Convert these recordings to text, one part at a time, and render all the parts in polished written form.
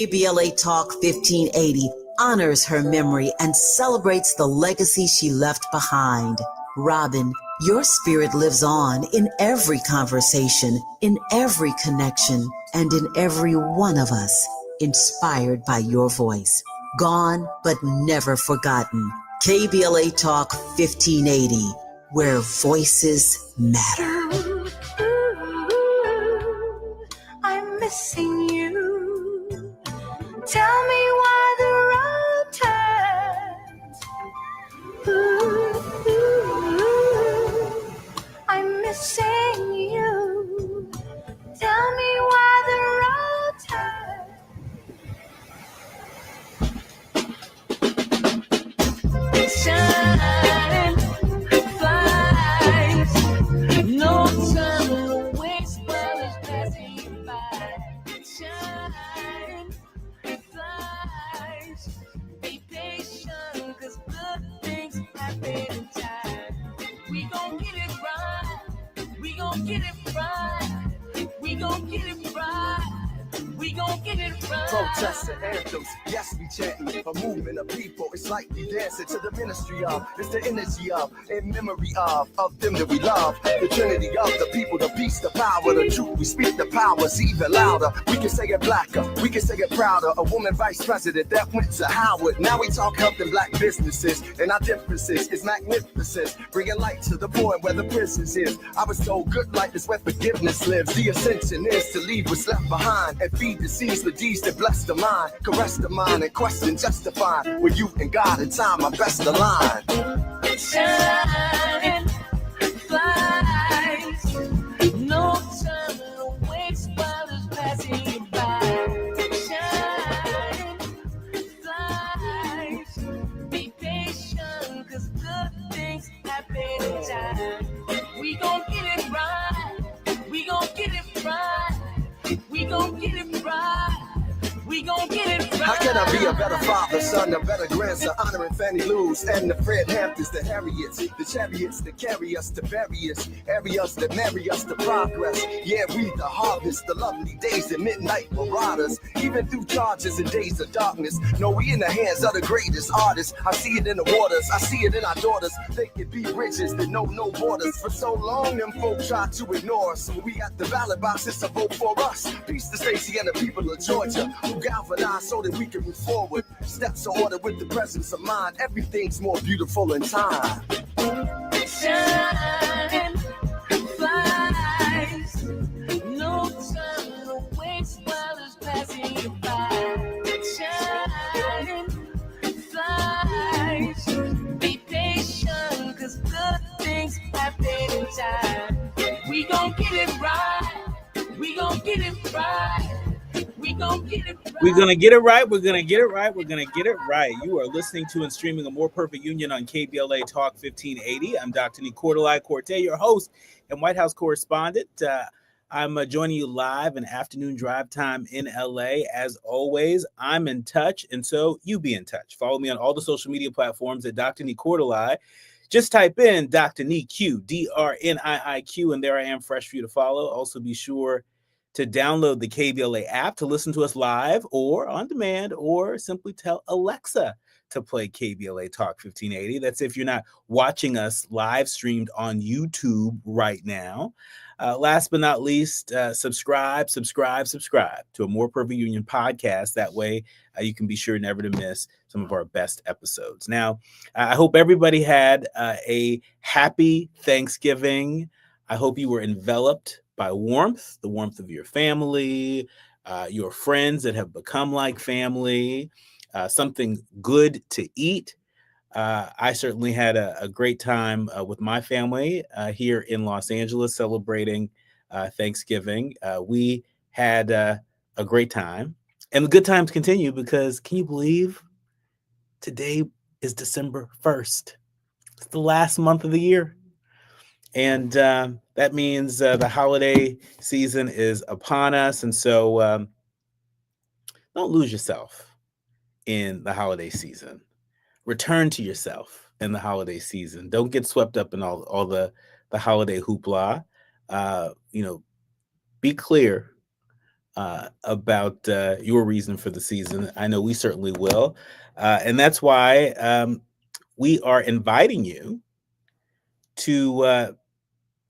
KBLA Talk 1580 honors her memory and celebrates the legacy she left behind. Robin, your spirit lives on in every conversation, in every connection, and in every one of us, inspired by your voice. Gone, but never forgotten. KBLA Talk 1580, where voices matter. I'm missing you. Tell me why the road turns. I'm missing you. Tell me why the road turns. Shine, flies, no time to waste while it's passing you by. Shine, flies, be patient, 'cause good things happen in time. We gon' get it right, we gon' get it right, we gon' get it right. We gon' get it right. Protests and anthems, yes, we chanting. A movement of people, it's like we dancing to the ministry of. It's the energy of, in memory of them that we love. The trinity of the people, the peace, the power, the truth. We speak the powers even louder. We can say it blacker, we can say it prouder. A woman vice president that went to Howard. Now we talk helping black businesses, and our differences is magnificent. Bringing light to the point where the prisons is. I was told good life is where forgiveness lives. The ascension is to leave what's left behind and feed the seeds with deeds that bless the mind, caress the mind, and question justify with you and God in time are best aligned. Shine, flies, no time to waste while it's passing you by. Shine, flies, be patient, 'cause good things happen in time. We gon' get it right, we gon' get it right. We gon' get it right. We gon' get it right. How can I be a better father, son, a better grandson, honoring Fannie Lou's and the Fred Hamptons, the Harriets, the chariots that carry us to various areas that marry us to progress. Yeah, we the harvest, the lovely days and midnight marauders, even through charges and days of darkness. No, we in the hands of the greatest artists. I see it in the waters, I see it in our daughters. They can be bridges that know no borders. For so long, them folk try to ignore us. So we got the ballot boxes to vote for us. Peace to Stacey and the people of Georgia, who galvanize so that we can move forward. Steps are ordered with the presence of mind. Everything's more beautiful in time. Shine, flies, no time to waste while it's passing you by. Shine, flies, be patient, 'cause good things happen in time. We gon' get it right, we gon' get it right. We're going to get it right. We're going to get it right. We're going to get it right. We're going to get it right. You are listening to and streaming A More Perfect Union on KBLA Talk 1580. I'm Dr. Nii-Quartelai Quartey, your host and White House correspondent. I'm joining you live in afternoon drive time in LA. As always, I'm in touch, and so you be in touch. Follow me on all the social media platforms at Dr. Nii-Quartelai. Just type in Dr. Nii-Q, DRNIIQ, and there I am, fresh for you to follow. Also, be sure to download the KBLA app to listen to us live or on demand, or simply tell Alexa to play KBLA Talk 1580. That's if you're not watching us live streamed on YouTube right now. Last but not least, subscribe to A More Perfect Union podcast. That way you can be sure never to miss some of our best episodes. Now, I hope everybody had a happy Thanksgiving. I hope you were enveloped by warmth, the warmth of your family, your friends that have become like family, something good to eat. I certainly had a great time with my family here in Los Angeles celebrating Thanksgiving. We had a great time, and the good times continue because can you believe today is December 1st? It's the last month of the year. And that means the holiday season is upon us. And so don't lose yourself in the holiday season. Return to yourself in the holiday season. Don't get swept up in all the holiday hoopla. Be clear about your reason for the season. I know we certainly will. And that's why we are inviting you to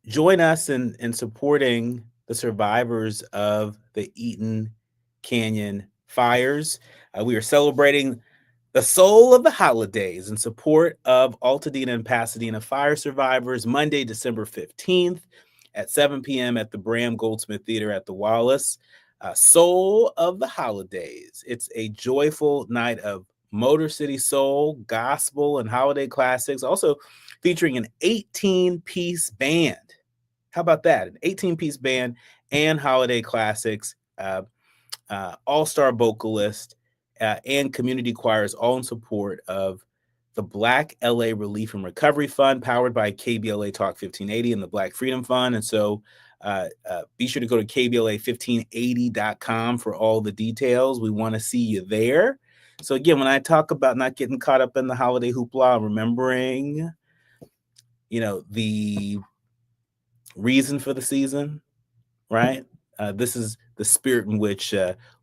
join us in supporting the survivors of the Eaton Canyon fires. We are celebrating the soul of the holidays in support of Altadena and Pasadena fire survivors Monday, December 15th at 7 p.m. at the Bram Goldsmith Theater at the Wallace. Soul of the holidays. It's a joyful night of Motor City Soul, gospel, and holiday classics, also featuring an 18-piece band. How about that? An 18-piece band and holiday classics, all-star vocalist, and community choirs, all in support of the Black LA Relief and Recovery Fund, powered by KBLA Talk 1580 and the Black Freedom Fund. And so be sure to go to KBLA1580.com for all the details. We want to see you there. So again, when I talk about not getting caught up in the holiday hoopla, remembering, the reason for the season, right? This is the spirit in which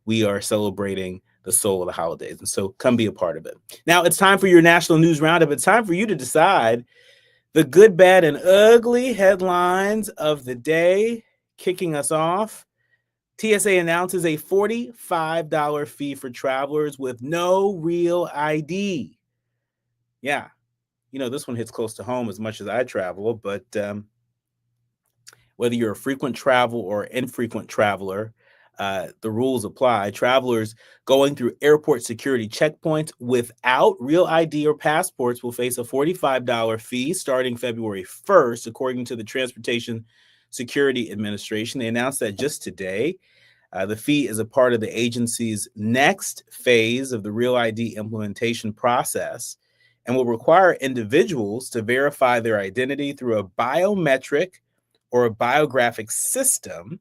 we are celebrating the soul of the holidays. And so come be a part of it. Now it's time for your national news roundup. It's time for you to decide the good, bad, and ugly headlines of the day. Kicking us off, TSA announces a $45 fee for travelers with no real ID. Yeah, this one hits close to home as much as I travel, but whether you're a frequent travel or infrequent traveler, the rules apply. Travelers going through airport security checkpoints without real ID or passports will face a $45 fee starting February 1st, according to the Transportation Security Administration. They announced that just today. The fee is a part of the agency's next phase of the Real ID implementation process and will require individuals to verify their identity through a biometric or a biographic system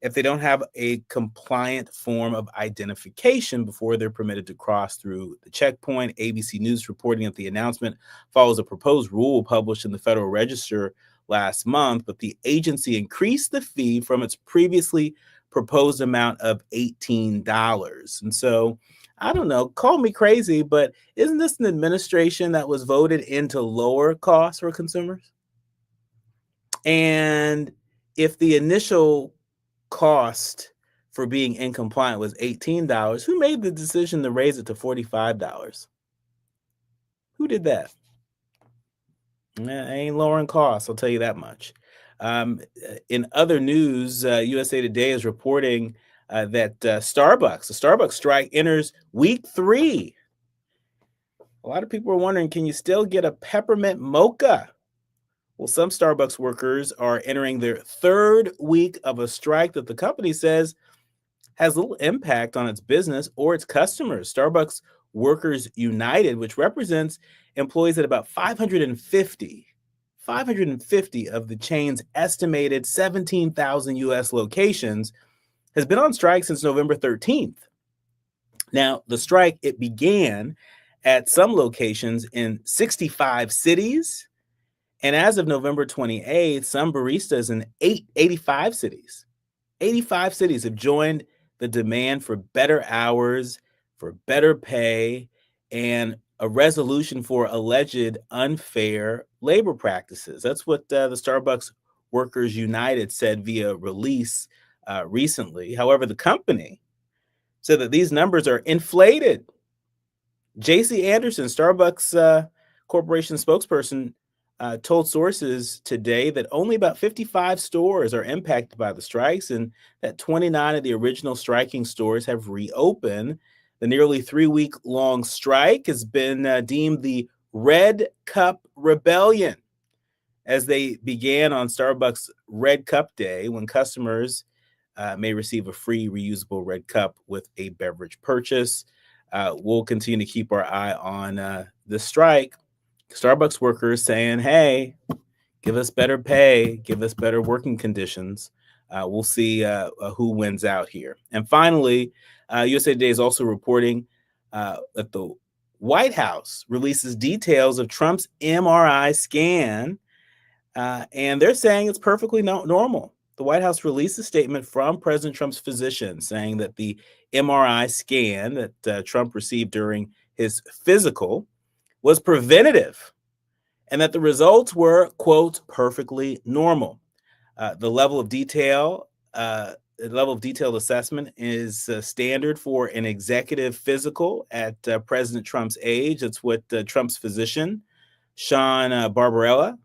if they don't have a compliant form of identification before they're permitted to cross through the checkpoint. ABC News reporting that the announcement follows a proposed rule published in the Federal Register last month, but the agency increased the fee from its previously proposed amount of $18. And so, I don't know, call me crazy, but isn't this an administration that was voted in to lower costs for consumers? And if the initial cost for being incompliant was $18, who made the decision to raise it to $45? Who did that? Ain't lowering costs, I'll tell you that much. In other news, USA Today is reporting that the Starbucks strike enters week 3. A lot of people are wondering, can you still get a peppermint mocha? Well, some Starbucks workers are entering their 3rd week of a strike that the company says has little impact on its business or its customers. Starbucks Workers United, which represents employees at about 550 of the chain's estimated 17,000 U.S. locations, has been on strike since November 13th. Now, the strike, it began at some locations in 65 cities. And as of November 28th, some baristas in 85 cities have joined the demand for better hours, for better pay, and a resolution for alleged unfair labor practices. That's what the Starbucks Workers United said via release recently. However, the company said that these numbers are inflated. J.C. Anderson, Starbucks Corporation spokesperson, told sources today that only about 55 stores are impacted by the strikes and that 29 of the original striking stores have reopened. The nearly 3-week-long strike has been deemed the Red Cup Rebellion, as they began on Starbucks Red Cup Day, when customers may receive a free reusable red cup with a beverage purchase. We'll continue to keep our eye on the strike. Starbucks workers saying, hey, give us better pay, give us better working conditions. We'll see who wins out here. And finally, USA Today is also reporting that the White House releases details of Trump's MRI scan, and they're saying it's perfectly normal. the White House released a statement from President Trump's physician saying that the MRI scan that Trump received during his physical was preventative and that the results were, quote, perfectly normal. The level of detailed assessment is standard for an executive physical at President Trump's age. That's what Trump's physician, Sean Barbarella,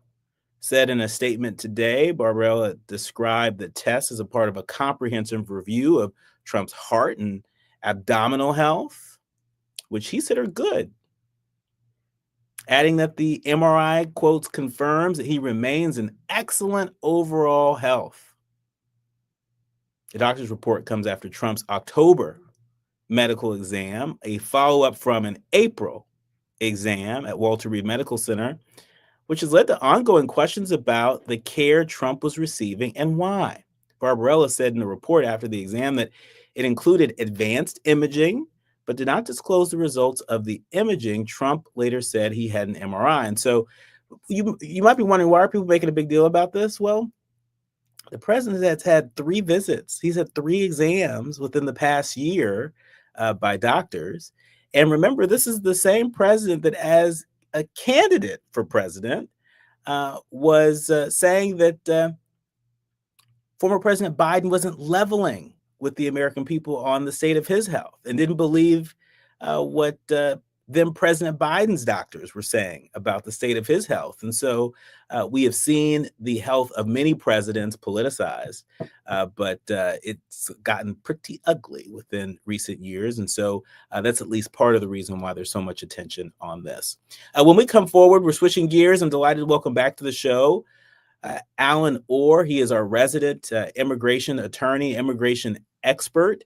said in a statement today. Barbarella described the test as a part of a comprehensive review of Trump's heart and abdominal health, which he said are good, adding that the MRI, quotes, confirms that he remains in excellent overall health. The doctor's report comes after Trump's October medical exam, a follow-up from an April exam at Walter Reed Medical Center, which has led to ongoing questions about the care Trump was receiving and why. Barbarella said in a report after the exam that it included advanced imaging, but did not disclose the results of the imaging. Trump later said he had an MRI. And so you might be wondering, why are people making a big deal about this? Well, the president has had 3 visits. He's had 3 exams within the past year by doctors. And remember, this is the same president that, as a candidate for president, was saying that former President Biden wasn't leveling with the American people on the state of his health and didn't believe what then President Biden's doctors were saying about the state of his health. And so we have seen the health of many presidents politicized, but it's gotten pretty ugly within recent years. And so that's at least part of the reason why there's so much attention on this. When we come forward, we're switching gears. I'm delighted to welcome back to the show Alan Orr. He is our resident immigration attorney, immigration expert.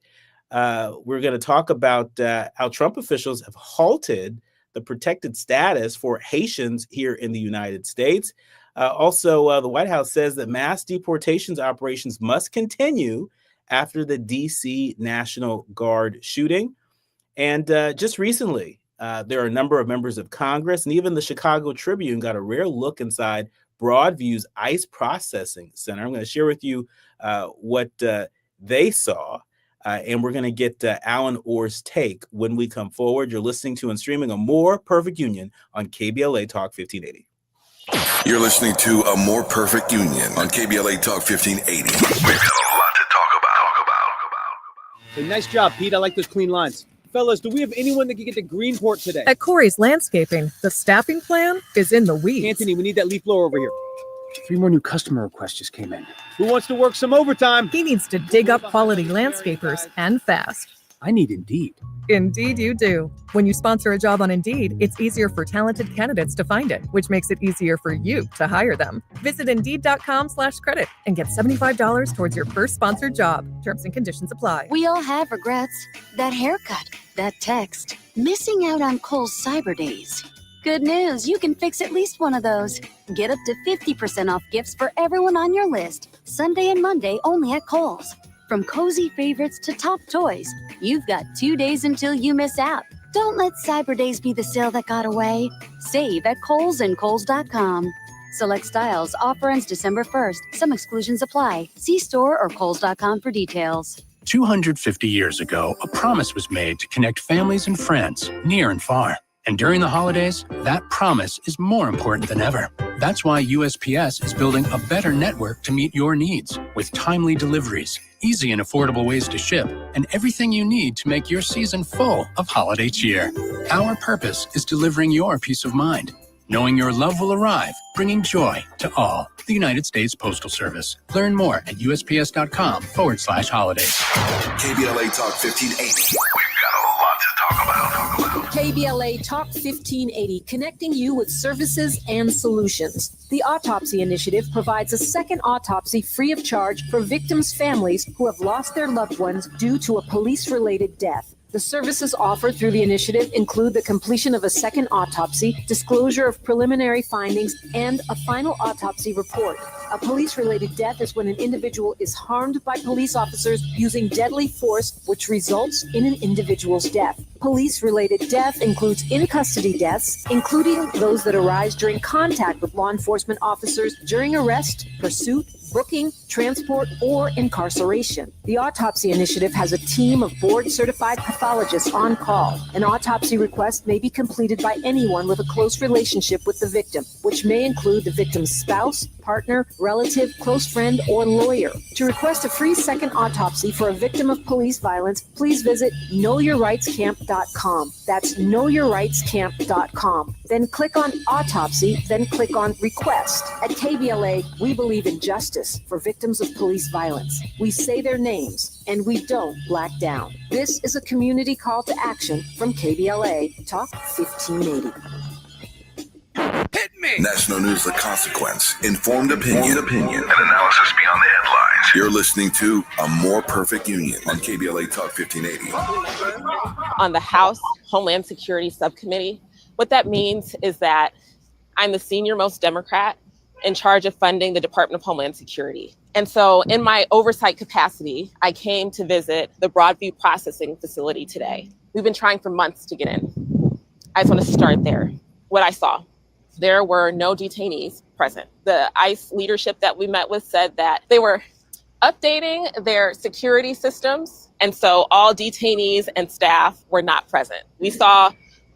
We're going to talk about how Trump officials have halted the protected status for Haitians here in the United States. Also, the White House says that mass deportations operations must continue after the D.C. National Guard shooting. And just recently, there are a number of members of Congress, and even the Chicago Tribune got a rare look inside Broadview's ICE processing center. I'm going to share with you what they saw. And we're going to get Alan Orr's take when we come forward. You're listening to and streaming A More Perfect Union on KBLA Talk 1580. You're listening to A More Perfect Union on KBLA Talk 1580. We've got a lot to talk about. Hey, nice job, Pete. I like those clean lines. Fellas, do we have anyone that can get to Greenport today? At Corey's Landscaping, the staffing plan is in the weeds. Anthony, we need that leaf blower over here. 3 more new customer requests just came in. Who wants to work some overtime? He needs to dig up quality landscapers and fast. I need Indeed. Indeed you do. When you sponsor a job on Indeed, it's easier for talented candidates to find it, which makes it easier for you to hire them. Visit Indeed.com/credit and get $75 towards your first sponsored job. Terms and conditions apply. We all have regrets. That haircut, that text, missing out on Kohl's Cyber Days. Good news, you can fix at least one of those. Get up to 50% off gifts for everyone on your list. Sunday and Monday only at Kohl's. From cozy favorites to top toys, you've got 2 days until you miss out. Don't let Cyber Days be the sale that got away. Save at Kohl's and Kohl's.com. Select styles, offer ends December 1st. Some exclusions apply. See store or Kohl's.com for details. 250 years ago, a promise was made to connect families and friends near and far. And during the holidays, that promise is more important than ever. That's why USPS is building a better network to meet your needs with timely deliveries, easy and affordable ways to ship, and everything you need to make your season full of holiday cheer. Our purpose is delivering your peace of mind, knowing your love will arrive, bringing joy to all. The United States Postal Service. Learn more at USPS.com/holidays. KBLA Talk 1580. We've got a lot to talk about. KBLA Talk 1580, connecting you with services and solutions. The Autopsy Initiative provides a second autopsy free of charge for victims' families who have lost their loved ones due to a police-related death. The services offered through the initiative include the completion of a second autopsy, disclosure of preliminary findings, and a final autopsy report. A police-related death is when an individual is harmed by police officers using deadly force, which results in an individual's death. Police-related death includes in-custody deaths, including those that arise during contact with law enforcement officers during arrest, pursuit, booking, transport, or incarceration. The Autopsy Initiative has a team of board-certified pathologists on call. An autopsy request may be completed by anyone with a close relationship with the victim, which may include the victim's spouse, partner, relative, close friend, or lawyer. To request a free second autopsy for a victim of police violence, please visit knowyourrightscamp.com. That's knowyourrightscamp.com. Then click on Autopsy, then click on Request. At KBLA, we believe in justice for victims of police violence. We say their names, and we don't black down. This is a community call to action from KBLA Talk 1580. Hit me! National News The Consequence. Informed opinion. And analysis beyond the headlines. You're listening to A More Perfect Union on KBLA Talk 1580. On the House Homeland Security Subcommittee, what that means is that I'm the senior most Democrat in charge of funding the Department of Homeland Security. And so in my oversight capacity, I came to visit the Broadview Processing Facility today. We've been trying for months to get in. I just want to start there. What I saw, there were no detainees present. The ICE leadership that we met with said that they were updating their security systems. And so all detainees and staff were not present. We saw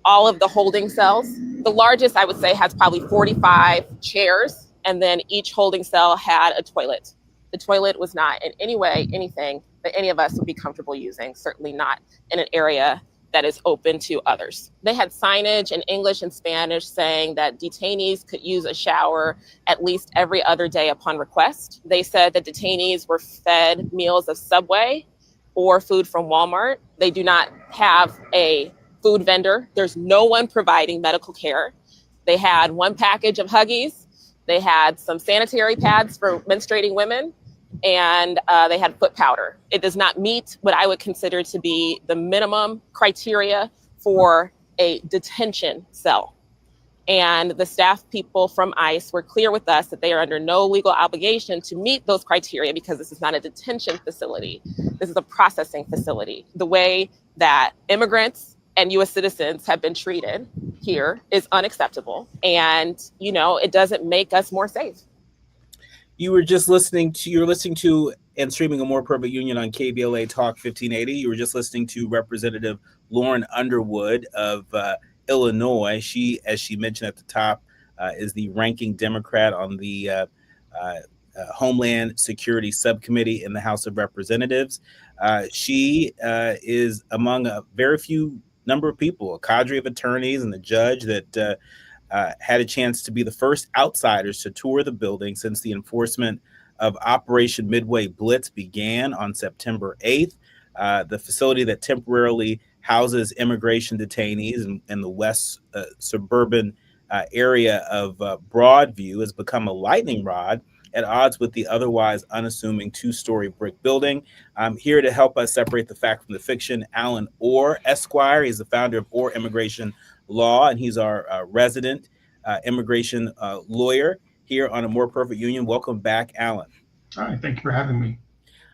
all of the holding cells. The largest, I would say, has probably 45 chairs. And then each holding cell had a toilet. The toilet was not in any way anything that any of us would be comfortable using, certainly not in an area that is open to others. They had signage in English and Spanish saying that detainees could use a shower at least every other day upon request. They said that detainees were fed meals of Subway or food from Walmart. They do not have a food vendor. There's no one providing medical care. They had one package of Huggies. They had some sanitary pads for menstruating women, and they had foot powder. It does not meet what I would consider to be the minimum criteria for a detention cell. And the staff people from ICE were clear with us that they are under no legal obligation to meet those criteria because this is not a detention facility. This is a processing facility. The way that immigrants and U.S. citizens have been treated here is unacceptable. And, you know, it doesn't make us more safe. You're listening to and streaming A More Perfect Union on KBLA Talk 1580. You were just listening to Representative Lauren Underwood of Illinois. She, as she mentioned at the top, is the ranking Democrat on the Homeland Security Subcommittee in the House of Representatives. She is among a very few number of people, a cadre of attorneys and the judge that had a chance to be the first outsiders to tour the building since the enforcement of Operation Midway Blitz began on September 8th. The facility that temporarily houses immigration detainees in the west suburban area of Broadview has become a lightning rod at odds with the otherwise unassuming two-story brick building. Here to help us separate the fact from the fiction, Alan Orr, Esquire. He's the founder of Orr Immigration Law, and he's our resident immigration lawyer here on A More Perfect Union. Welcome back, Alan. Hi, thank you for having me.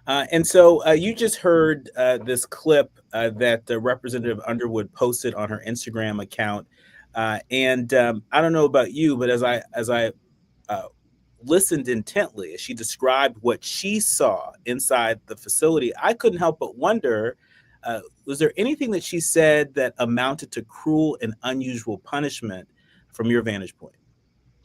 And so you just heard this clip that Representative Underwood posted on her Instagram account. And I don't know about you, but as I listened intently as she described what she saw inside the facility, I couldn't help but wonder, was there anything that she said that amounted to cruel and unusual punishment from your vantage point?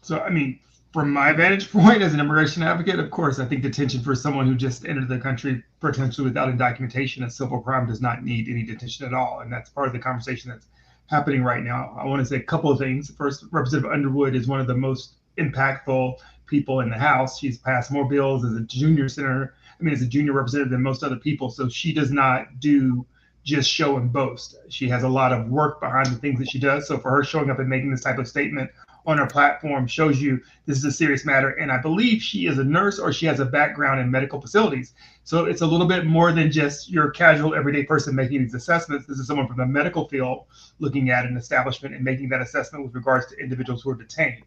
So, I mean, from my vantage point as an immigration advocate, of course, I think detention for someone who just entered the country potentially without a documentation, a civil crime, does not need any detention at all. And that's part of the conversation that's happening right now. I want to say a couple of things. First, Representative Underwood is one of the most impactful people in the House. She's passed more bills as a junior representative than most other people. So she does not do just show and boast. She has a lot of work behind the things that she does. So for her showing up and making this type of statement on her platform shows you this is a serious matter. And I believe she is a nurse or she has a background in medical facilities. So it's a little bit more than just your casual everyday person making these assessments. This is someone from the medical field looking at an establishment and making that assessment with regards to individuals who are detained.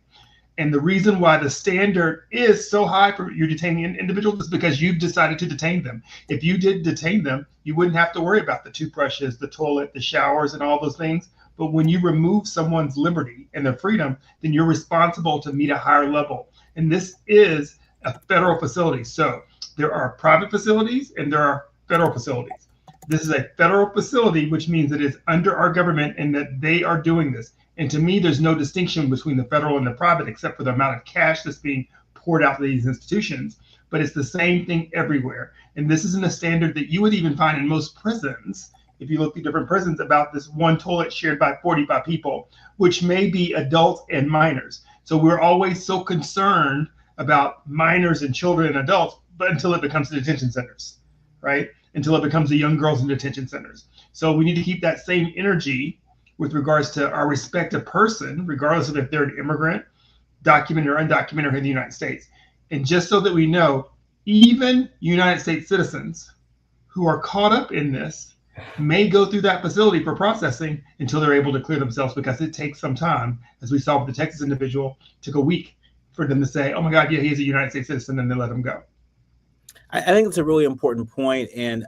And the reason why the standard is so high for your detaining individuals is because you've decided to detain them. If you did detain them, you wouldn't have to worry about the toothbrushes, the toilet, the showers, and all those things. But when you remove someone's liberty and their freedom, then you're responsible to meet a higher level. And this is a federal facility. So there are private facilities and there are federal facilities. This is a federal facility, which means it is under our government and that they are doing this. And to me, there's no distinction between the federal and the private, except for the amount of cash that's being poured out to these institutions. But it's the same thing everywhere. And this isn't a standard that you would even find in most prisons. If you look at different prisons, about this one toilet shared by 45 people, which may be adults and minors. So we're always so concerned about minors and children and adults, but until it becomes the detention centers, right? Until it becomes the young girls in detention centers. So we need to keep that same energy with regards to our respective person, regardless of if they're an immigrant, documented or undocumented, or in the United States. And just so that we know, even United States citizens who are caught up in this may go through that facility for processing until they're able to clear themselves, because it takes some time. As we saw with the Texas individual, it took a week for them to say, oh my God, yeah, he's a United States citizen, and they let him go. I think it's a really important point, and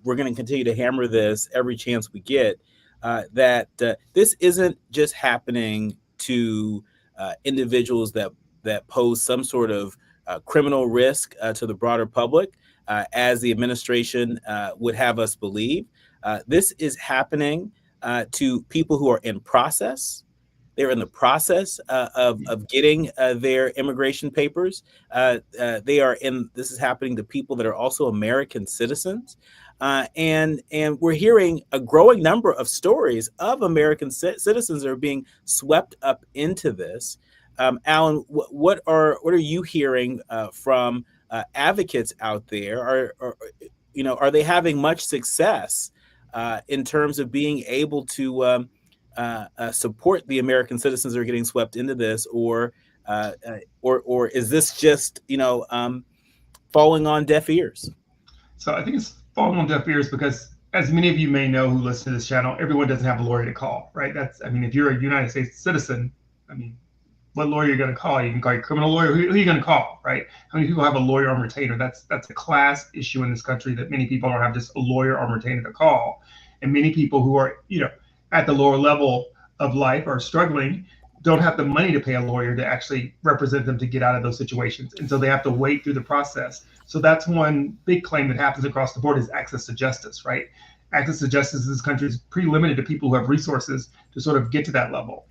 we're going to continue to hammer this every chance we get. That this isn't just happening to individuals that pose some sort of criminal risk to the broader public, as the administration would have us believe. This is happening to people who are in process. They're in the process of getting their immigration papers. This is happening to people that are also American citizens. And we're hearing a growing number of stories of American citizens that are being swept up into this. Alan, what are you hearing from advocates out there? Are they having much success in terms of being able to support the American citizens that are getting swept into this, or is this just falling on deaf ears? So I think it's falling on deaf ears because, as many of you may know who listen to this channel, everyone doesn't have a lawyer to call, right? If you're a United States citizen, what lawyer are you going to call? You can call your criminal lawyer. Who are you going to call, right? How many people have a lawyer on retainer? That's a class issue in this country, that many people don't have just a lawyer on retainer to call. And many people who are, at the lower level of life are struggling, don't have the money to pay a lawyer to actually represent them to get out of those situations. And so they have to wait through the process. So that's one big claim that happens across the board, is access to justice, right? Access to justice in this country is pretty limited to people who have resources to sort of get to that level.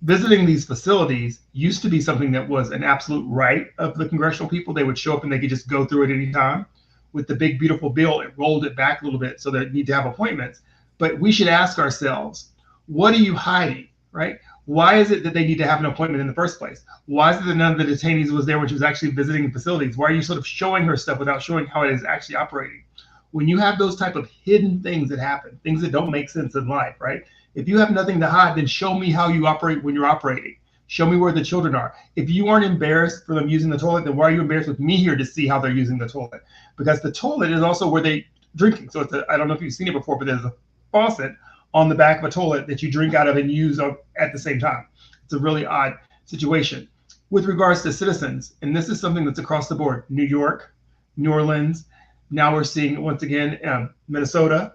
Visiting these facilities used to be something that was an absolute right of the congressional people. They would show up and they could just go through it any time. With the big, beautiful bill, it rolled it back a little bit so they need to have appointments. But we should ask ourselves, what are you hiding, right? Why is it that they need to have an appointment in the first place? Why is it that none of the detainees was there when she was actually visiting the facilities? Why are you sort of showing her stuff without showing how it is actually operating? When you have those type of hidden things that happen, things that don't make sense in life, right? If you have nothing to hide, then show me how you operate when you're operating. Show me where the children are. If you aren't embarrassed for them using the toilet, then why are you embarrassed with me here to see how they're using the toilet? Because the toilet is also where they drinking. So I don't know if you've seen it before, but there's a faucet on the back of a toilet that you drink out of and use at the same time. It's a really odd situation. With regards to citizens, and this is something that's across the board, New York, New Orleans, now we're seeing once again Minnesota,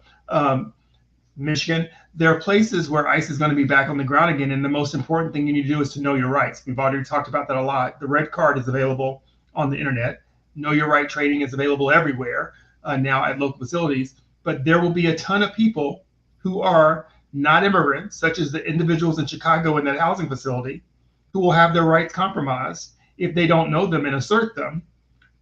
Michigan. There are places where ICE is going to be back on the ground again, and the most important thing you need to do is to know your rights. We've already talked about that a lot. The red card is available on the internet. Know your right training is available everywhere now at local facilities, but there will be a ton of people who are not immigrants, such as the individuals in Chicago in that housing facility, who will have their rights compromised if they don't know them and assert them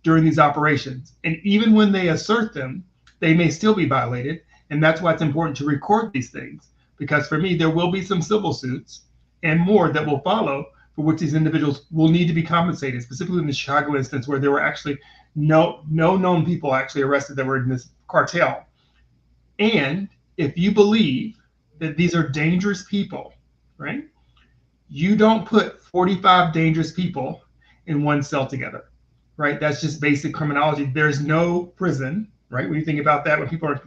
during these operations. And even when they assert them, they may still be violated. And that's why it's important to record these things, because for me, there will be some civil suits and more that will follow, for which these individuals will need to be compensated, specifically in the Chicago instance, where there were actually no known people actually arrested that were in this cartel. And if you believe that these are dangerous people, right, you don't put 45 dangerous people in one cell together, right? That's just basic criminology. There's no prison, right? When you think about that, when people are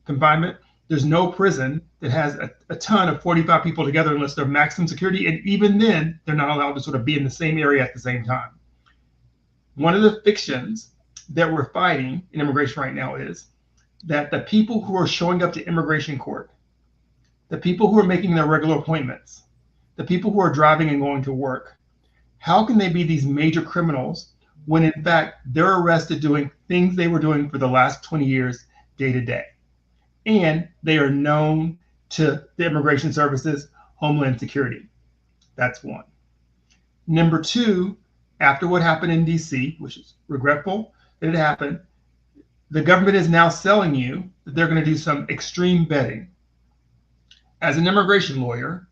confinement, There's no prison that has a ton of 45 people together unless they're maximum security. And even then, they're not allowed to sort of be in the same area at the same time. One of the fictions that we're fighting in immigration right now is that the people who are showing up to immigration court, the people who are making their regular appointments, the people who are driving and going to work, how can they be these major criminals when in fact they're arrested doing things they were doing for the last 20 years day to day? And they are known to the Immigration Services, Homeland Security. That's one. Number two, after what happened in DC, which is regretful that it happened, the government is now selling you that they're going to do some extreme vetting. As an immigration lawyer,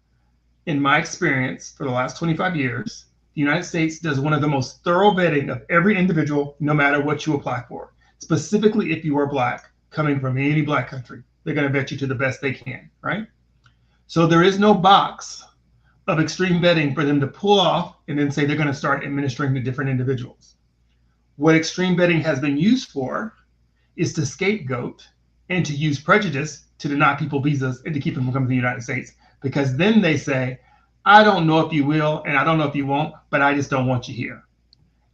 in my experience for the last 25 years, the United States does one of the most thorough vetting of every individual, no matter what you apply for. Specifically, if you are Black, coming from any Black country, they're going to vet you to the best they can, right? So there is no box of extreme vetting for them to pull off and then say they're going to start administering to different individuals. What extreme vetting has been used for is to scapegoat and to use prejudice to deny people visas and to keep them from coming to the United States. Because then they say, I don't know if you will, and I don't know if you won't, but I just don't want you here.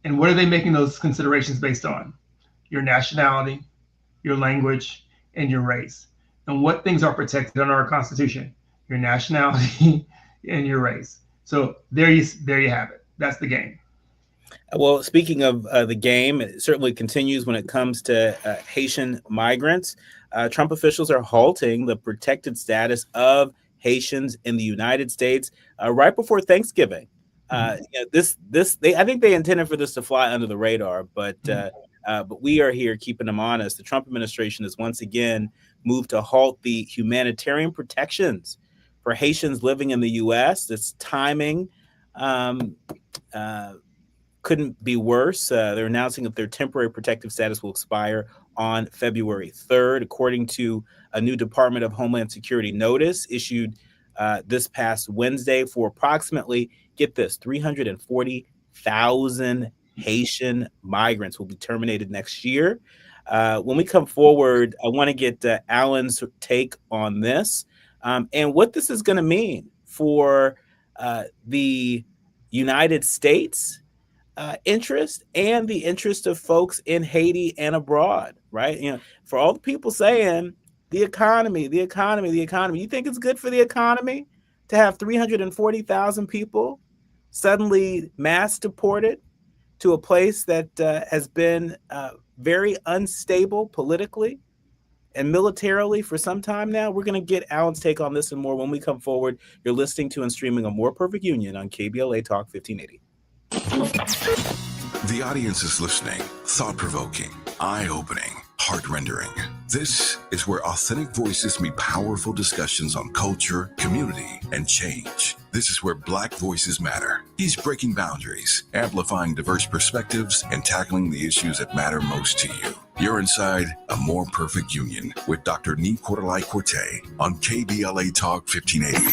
And what are they making those considerations based on? Your nationality, your language, and your race. And what things are protected under our Constitution? Your nationality and your race. So there you have it. That's the game. Well, speaking of the game, it certainly continues when it comes to Haitian migrants. Trump officials are halting the protected status of Haitians in the United States right before Thanksgiving. I think they intended for this to fly under the radar, but we are here keeping them honest. The Trump administration has once again moved to halt the humanitarian protections for Haitians living in the U.S. This timing couldn't be worse. They're announcing that their temporary protective status will expire on February 3rd, according to a new Department of Homeland Security notice issued this past Wednesday for approximately, get this, 340,000 Haitian migrants will be terminated next year. When we come forward, I want to get Alan's take on this and what this is going to mean for the United States interest and the interest of folks in Haiti and abroad, right? You know, for all the people saying the economy, you think it's good for the economy to have 340,000 people suddenly mass deported to a place that has been very unstable politically and militarily for some time now? We're going to get Alan's take on this and more when we come forward. You're listening to and streaming A More Perfect Union on KBLA Talk 1580. The audience is listening, thought-provoking, eye-opening, heart-rendering. This is where authentic voices meet powerful discussions on culture, community, and change. This is where Black voices matter. He's breaking boundaries, amplifying diverse perspectives, and tackling the issues that matter most to you. You're inside A More Perfect Union with Dr. Nii-Quartelai Quartey on KBLA Talk 1580.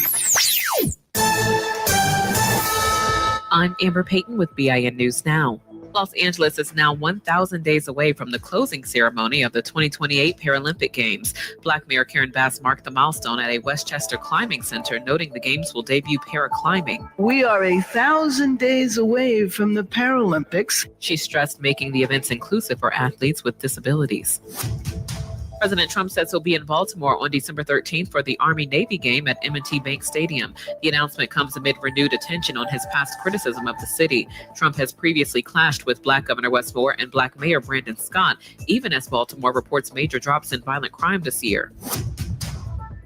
I'm Amber Payton with BIN News Now. Los Angeles is now 1,000 days away from the closing ceremony of the 2028 Paralympic Games. Black Mayor Karen Bass marked the milestone at a Westchester climbing center, noting the Games will debut paraclimbing. We are 1,000 days away from the Paralympics. She stressed making the events inclusive for athletes with disabilities. President Trump says he'll be in Baltimore on December 13th for the Army-Navy game at M&T Bank Stadium. The announcement comes amid renewed attention on his past criticism of the city. Trump has previously clashed with Black Governor Wes Moore and Black Mayor Brandon Scott, even as Baltimore reports major drops in violent crime this year.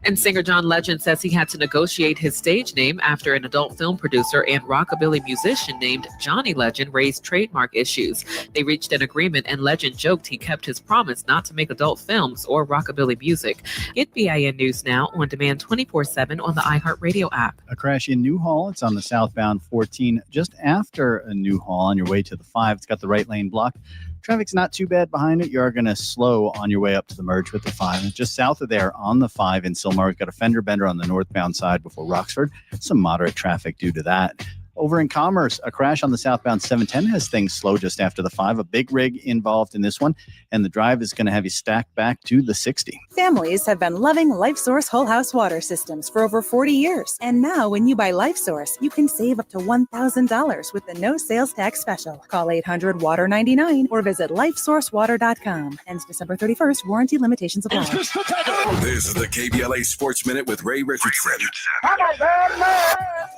And singer John Legend says he had to negotiate his stage name after an adult film producer and rockabilly musician named Johnny Legend raised trademark issues. They reached an agreement, and Legend joked he kept his promise not to make adult films or rockabilly music. Get BIN News Now on demand 24/7 on the iHeartRadio app. A crash in Newhall. It's on the southbound 14 just after a Newhall on your way to the 5. It's got the right lane blocked. Traffic's not too bad behind it. You are going to slow on your way up to the merge with the 5. And just south of there on the 5 in Sylmar, we've got a fender bender on the northbound side before Roxford. Some moderate traffic due to that. Over in Commerce, a crash on the southbound 710 has things slow just after the 5. A big rig involved in this one, and the drive is going to have you stacked back to the 60. Families have been loving LifeSource Whole House Water Systems for over 40 years. And now when you buy LifeSource, you can save up to $1,000 with the no sales tax special. Call 800-WATER-99 or visit lifesourcewater.com. Ends December 31st. Warranty limitations apply. This is the KBLA Sports Minute with Ray Richardson.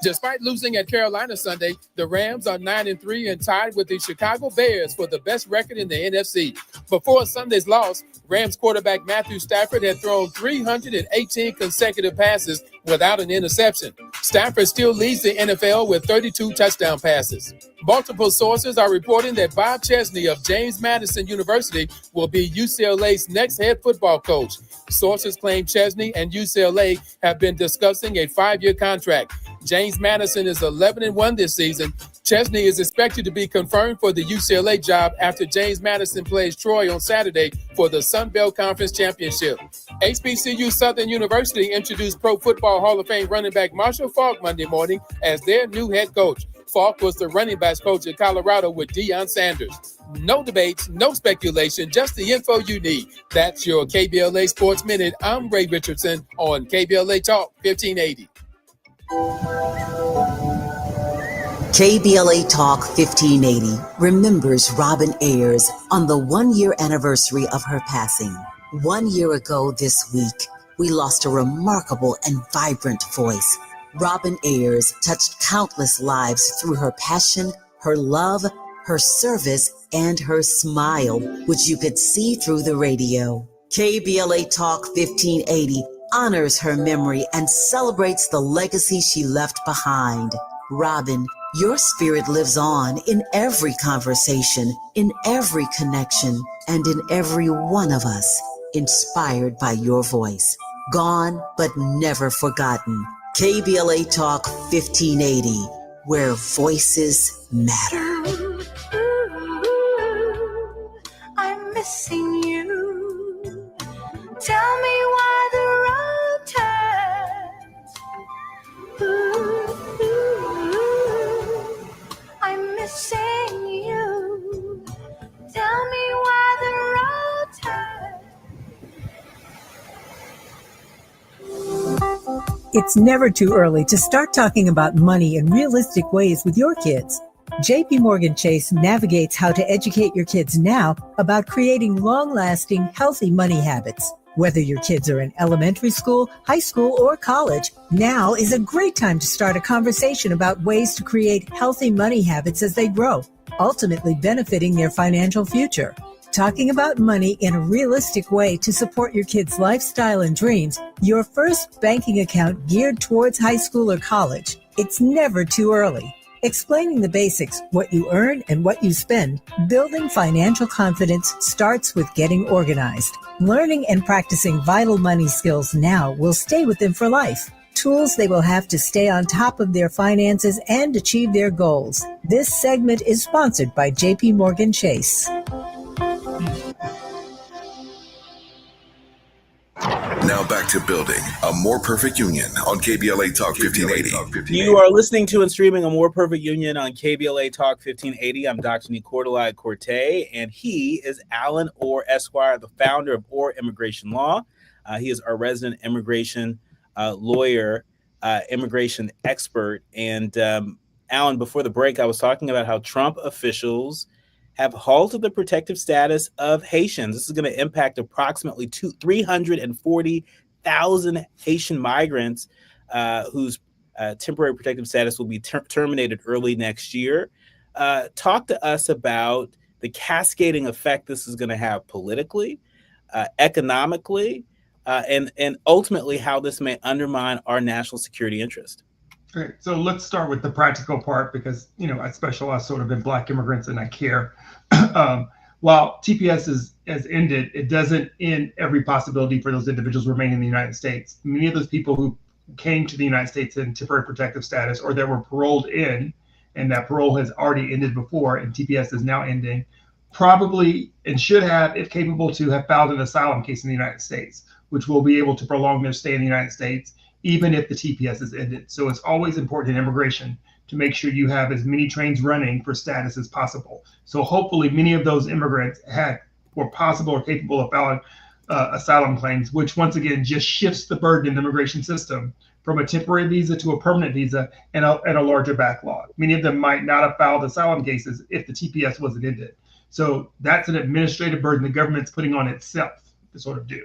Despite losing at Carolina Sunday, the Rams are 9-3 and tied with the Chicago Bears for the best record in the NFC. Before Sunday's loss, Rams quarterback Matthew Stafford had thrown 318 consecutive passes without an interception. Stafford still leads the NFL with 32 touchdown passes. Multiple sources are reporting that Bob Chesney of James Madison University will be UCLA's next head football coach. Sources claim Chesney and UCLA have been discussing a 5-year contract. James Madison is 11-1 this season. Chesney is expected to be confirmed for the UCLA job after James Madison plays Troy on Saturday for the Sun Belt Conference Championship. HBCU Southern University introduced Pro Football Hall of Fame running back Marshall Faulk Monday morning as their new head coach. Faulk was the running backs coach at Colorado with Deion Sanders. No debates, no speculation, just the info you need. That's your KBLA Sports Minute. I'm Ray Richardson on KBLA Talk 1580. KBLA Talk 1580 remembers Robin Ayers on the 1-year anniversary of her passing. 1 year ago this week, we lost a remarkable and vibrant voice. Robin Ayers touched countless lives through her passion, her love, her service, and her smile, which you could see through the radio. KBLA Talk 1580 honors her memory and celebrates the legacy she left behind. Robin, your spirit lives on in every conversation, in every connection, and in every one of us, inspired by your voice. Gone, but never forgotten. KBLA Talk 1580, where voices matter. I'm missing you. Tell me why the road turns. I'm missing you. Tell me why the road turns. It's never too early to start talking about money in realistic ways with your kids. JP Morgan Chase navigates how to educate your kids now about creating long-lasting, healthy money habits. Whether your kids are in elementary school, high school, or college, now is a great time to start a conversation about ways to create healthy money habits as they grow, ultimately benefiting their financial future. Talking about money in a realistic way to support your kids' lifestyle and dreams, your first banking account geared towards high school or college. It's never too early. Explaining the basics, what you earn and what you spend, building financial confidence starts with getting organized. Learning and practicing vital money skills now will stay with them for life. Tools they will have to stay on top of their finances and achieve their goals. This segment is sponsored by JP Morgan Chase. Now back to building a more perfect union on KBLA Talk 1580. You are listening to and streaming a more perfect union on KBLA Talk 1580. I'm Dr. Nii-Quartelai Quartey, and he is Alan Orr Esquire, the founder of Orr Immigration Law. He is our resident immigration lawyer, immigration expert. And Alan, before the break, I was talking about how Trump officials have halted the protective status of Haitians. This is going to impact approximately 340,000 Haitian migrants whose temporary protective status will be terminated early next year. Talk to us about the cascading effect this is going to have politically, economically, and ultimately how this may undermine our national security interest. Okay, so let's start with the practical part because, I specialize sort of in Black immigrants and I care. While TPS has ended, it doesn't end every possibility for those individuals remaining in the United States. Many of those people who came to the United States in temporary protective status or that were paroled in, and that parole has already ended before and TPS is now ending, probably and should have, if capable to, have filed an asylum case in the United States, which will be able to prolong their stay in the United States even if the TPS is ended. So it's always important in immigration to make sure you have as many trains running for status as possible. So hopefully many of those immigrants were possible or capable of filing asylum claims, which once again just shifts the burden in the immigration system from a temporary visa to a permanent visa and a larger backlog. Many of them might not have filed asylum cases if the TPS wasn't ended. So that's an administrative burden the government's putting on itself to sort of do.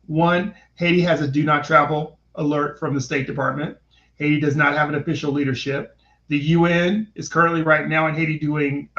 One, Haiti has a do not travel alert from the State Department. Haiti does not have an official leadership. The UN is currently right now in Haiti doing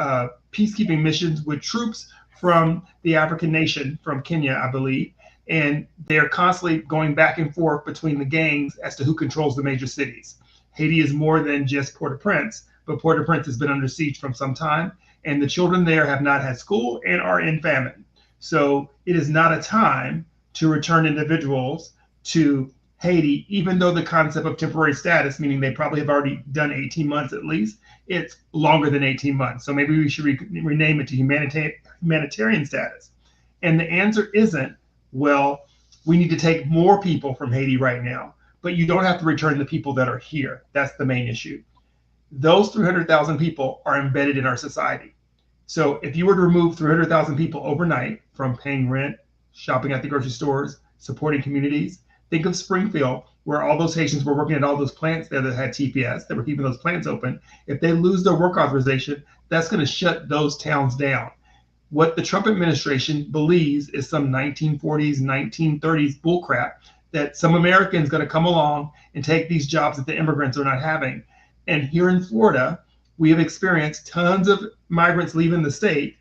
peacekeeping missions with troops from the African nation, from Kenya, I believe. And they're constantly going back and forth between the gangs as to who controls the major cities. Haiti is more than just Port-au-Prince, but Port-au-Prince has been under siege from some time, and the children there have not had school and are in famine. So it is not a time to return individuals to Haiti, even though the concept of temporary status, meaning they probably have already done 18 months at least, it's longer than 18 months. So maybe we should rename it to humanitarian status. And the answer isn't, well, we need to take more people from Haiti right now, but you don't have to return the people that are here. That's the main issue. Those 300,000 people are embedded in our society. So if you were to remove 300,000 people overnight from paying rent, shopping at the grocery stores, supporting communities, think of Springfield, where all those Haitians were working at all those plants there that had TPS, that were keeping those plants open. If they lose their work authorization, that's going to shut those towns down. What the Trump administration believes is some 1940s, 1930s bullcrap that some Americans going to come along and take these jobs that the immigrants are not having. And here in Florida, we have experienced tons of migrants leaving the state,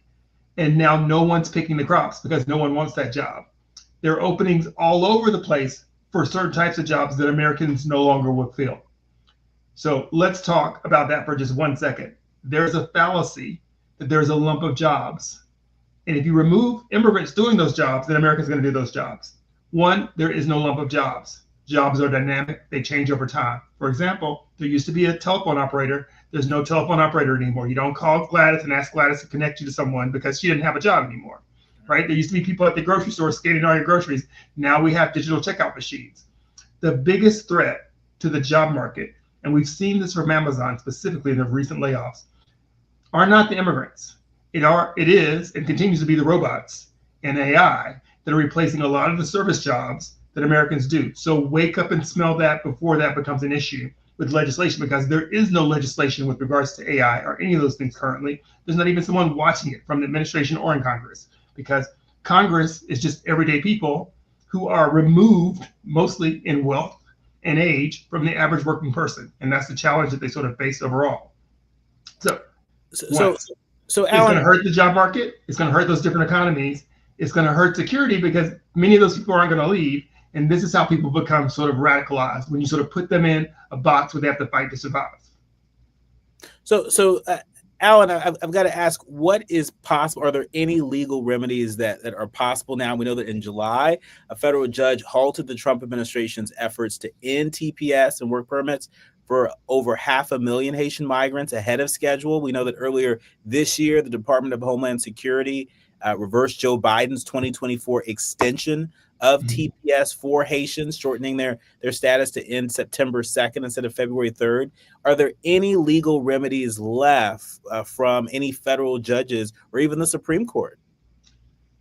and now no one's picking the crops because no one wants that job. There are openings all over the place for certain types of jobs that Americans no longer will fill. So let's talk about that for just 1 second. There's a fallacy that there's a lump of jobs. And if you remove immigrants doing those jobs, then America's going to do those jobs. One, there is no lump of jobs. Jobs are dynamic. They change over time. For example, there used to be a telephone operator. There's no telephone operator anymore. You don't call Gladys and ask Gladys to connect you to someone because she didn't have a job anymore, right? There used to be people at the grocery store scanning all your groceries. Now we have digital checkout machines. The biggest threat to the job market, and we've seen this from Amazon specifically in the recent layoffs, are not the immigrants. It is and continues to be the robots and AI that are replacing a lot of the service jobs that Americans do. So wake up and smell that before that becomes an issue with legislation, because there is no legislation with regards to AI or any of those things currently. There's not even someone watching it from the administration or in Congress, because Congress is just everyday people who are removed mostly in wealth and age from the average working person. And that's the challenge that they sort of face overall. So Alan, it's going to hurt the job market. It's going to hurt those different economies. It's going to hurt security because many of those people aren't going to leave. And this is how people become sort of radicalized, when you sort of put them in a box where they have to fight to survive. So Alan, I've got to ask, what is possible? Are there any legal remedies that are possible now? We know that in July, a federal judge halted the Trump administration's efforts to end TPS and work permits for over 500,000 Haitian migrants ahead of schedule. We know that earlier this year, the Department of Homeland Security reversed Joe Biden's 2024 extension of TPS for Haitians, shortening their status to end September 2nd instead of February 3rd. Are there any legal remedies left from any federal judges or even the Supreme Court?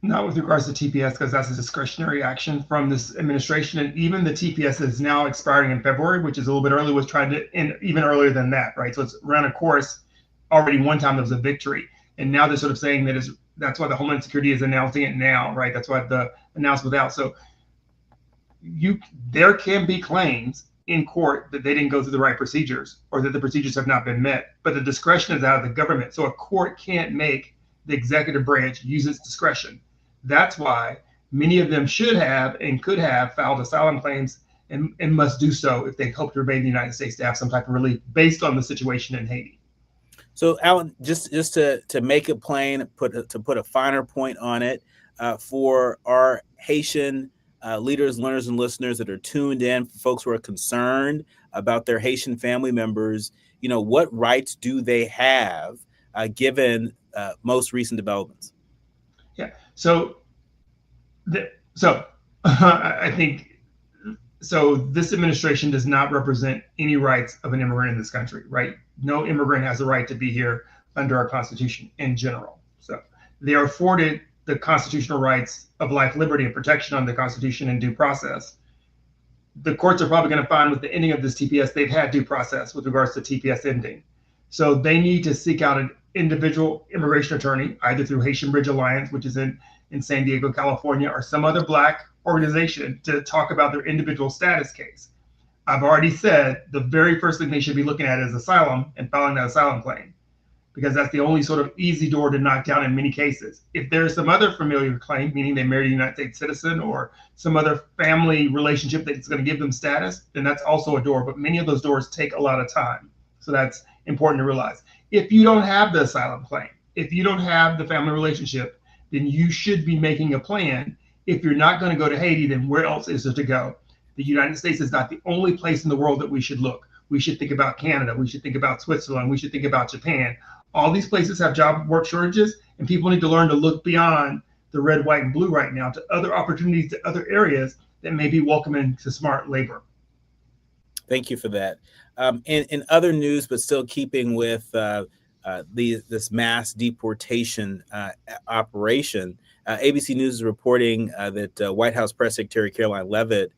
Not with regards to TPS, because that's a discretionary action from this administration. And even the TPS is now expiring in February, which is a little bit early, was trying to end even earlier than that, right? So it's run a course. Already one time there was a victory. And now they're sort of saying that that's why the Homeland Security is announcing it now, right? That's why the announcement was out. So there can be claims in court that they didn't go through the right procedures or that the procedures have not been met, but the discretion is out of the government. So a court can't make the executive branch use its discretion. That's why many of them should have and could have filed asylum claims and must do so if they hope to remain in the United States to have some type of relief based on the situation in Haiti. So, Alan, just to make it plain, to put a finer point on it, for our Haitian leaders, learners, and listeners that are tuned in, for folks who are concerned about their Haitian family members, what rights do they have given most recent developments? Yeah. So I think So this administration does not represent any rights of an immigrant in this country, right? No immigrant has a right to be here under our Constitution in general. So they are afforded the constitutional rights of life, liberty, and protection under the Constitution and due process. The courts are probably going to find with the ending of this TPS, they've had due process with regards to TPS ending. So they need to seek out an individual immigration attorney, either through Haitian Bridge Alliance, which is in San Diego, California, or some other Black organization to talk about their individual status case. I've already said the very first thing they should be looking at is asylum and filing that asylum claim, because that's the only sort of easy door to knock down in many cases. If there's some other familiar claim, meaning they married a United States citizen or some other family relationship that's going to give them status, then that's also a door. But many of those doors take a lot of time. So that's important to realize. If you don't have the asylum claim, if you don't have the family relationship, then you should be making a plan. If you're not going to go to Haiti, then where else is there to go? The United States is not the only place in the world that we should look. We should think about Canada. We should think about Switzerland. We should think about Japan. All these places have job work shortages, and people need to learn to look beyond the red, white, and blue right now to other opportunities, to other areas that may be welcoming to smart labor. Thank you for that. In other news, but still keeping with this mass deportation operation, ABC News is reporting that White House Press Secretary Caroline Leavitt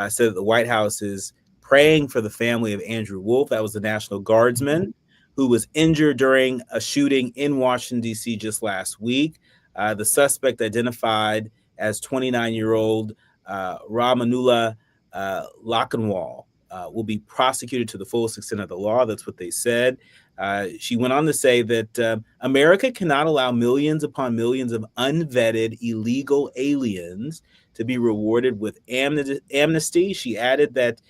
said that the White House is praying for the family of Andrew Wolf. That was the National Guardsman who was injured during a shooting in Washington, D.C. just last week. The suspect, identified as 29-year-old Ramanullah Lakanwal, will be prosecuted to the fullest extent of the law. That's what they said. She went on to say that America cannot allow millions upon millions of unvetted illegal aliens to be rewarded with amnesty. She added that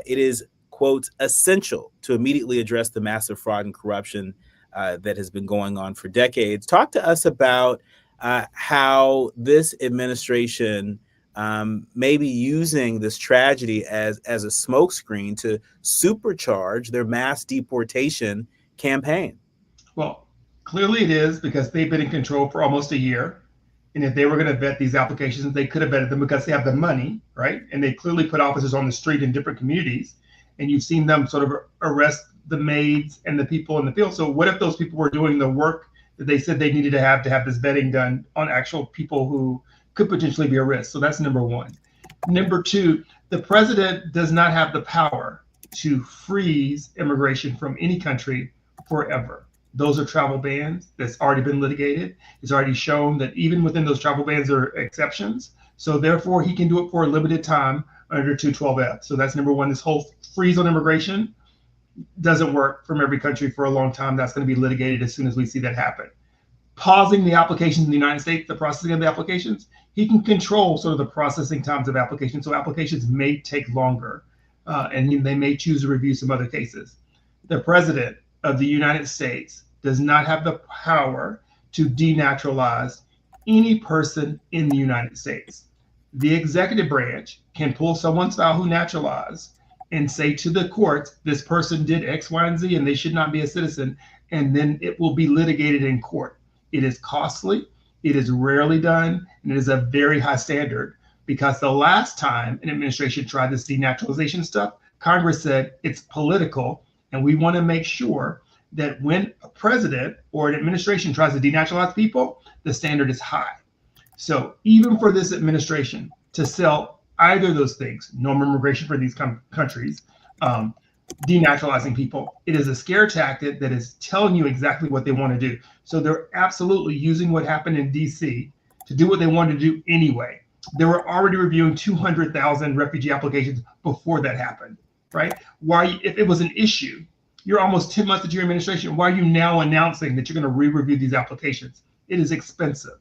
it is, quote, essential to immediately address the massive fraud and corruption that has been going on for decades. Talk to us about how this administration may be using this tragedy as a smokescreen to supercharge their mass deportation campaign. Well, clearly it is, because they've been in control for almost a year. And if they were going to vet these applications, they could have vetted them because they have the money, right? And they clearly put officers on the street in different communities. And you've seen them sort of arrest the maids and the people in the field. So what if those people were doing the work that they said they needed to have this vetting done on actual people who could potentially be a risk? So that's number one. Number two, the president does not have the power to freeze immigration from any country forever. Those are travel bans that's already been litigated. It's already shown that even within those travel bans there are exceptions. So therefore he can do it for a limited time under 212F. So that's number one. This whole freeze on immigration doesn't work from every country for a long time. That's going to be litigated as soon as we see that happen. Pausing the applications in the United States, the processing of the applications, he can control sort of the processing times of applications. So applications may take longer and they may choose to review some other cases. The president of the United States does not have the power to denaturalize any person in the United States. The executive branch can pull someone's file who naturalized and say to the courts, this person did X, Y, and Z, and they should not be a citizen, and then it will be litigated in court. It is costly, it is rarely done, and it is a very high standard, because the last time an administration tried this denaturalization stuff, Congress said it's political, and we want to make sure that when a president or an administration tries to denaturalize people, the standard is high. So even for this administration to sell either of those things, normal immigration for these countries, denaturalizing people, it is a scare tactic that is telling you exactly what they want to do. So they're absolutely using what happened in DC to do what they wanted to do anyway. They were already reviewing 200,000 refugee applications before that happened, right? Why, if it was an issue, you're almost 10 months into your administration, why are you now announcing that you're going to re-review these applications? It is expensive.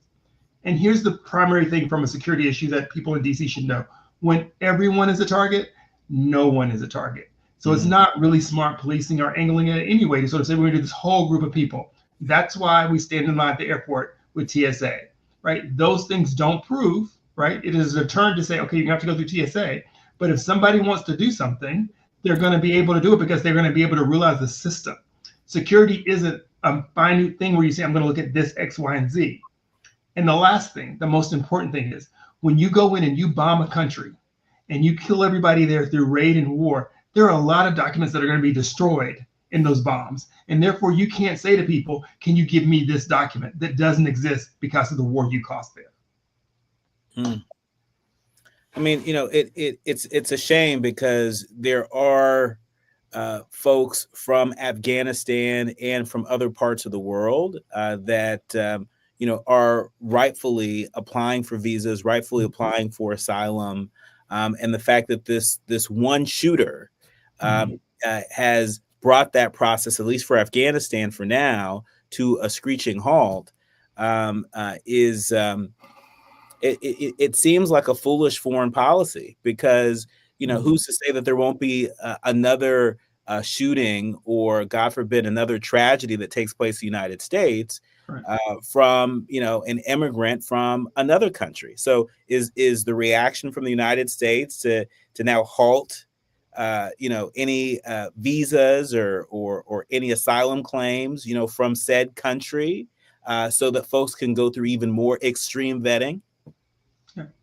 And here's the primary thing from a security issue that people in DC should know. When everyone is a target, no one is a target. So it's not really smart policing or angling it anyway to sort of say we're going to do this whole group of people. That's why we stand in line at the airport with TSA, right? Those things don't prove, right? It is a turn to say, okay, you have to go through TSA. But if somebody wants to do something, they're going to be able to do it because they're going to be able to realize the system. Security isn't a minute thing where you say, I'm going to look at this X, Y, and Z. And the last thing, the most important thing is when you go in and you bomb a country and you kill everybody there through raid and war, there are a lot of documents that are going to be destroyed in those bombs. And therefore, you can't say to people, can you give me this document that doesn't exist because of the war you caused there? I mean, it's a shame because there are folks from Afghanistan and from other parts of the world that are rightfully applying for visas, rightfully applying for asylum, and the fact that this one shooter has brought that process, at least for Afghanistan for now, to a screeching halt it seems like a foolish foreign policy because, who's to say that there won't be another shooting or, God forbid, another tragedy that takes place in the United States from, an immigrant from another country. So is the reaction from the United States to now halt any visas or any asylum claims, from said country so that folks can go through even more extreme vetting?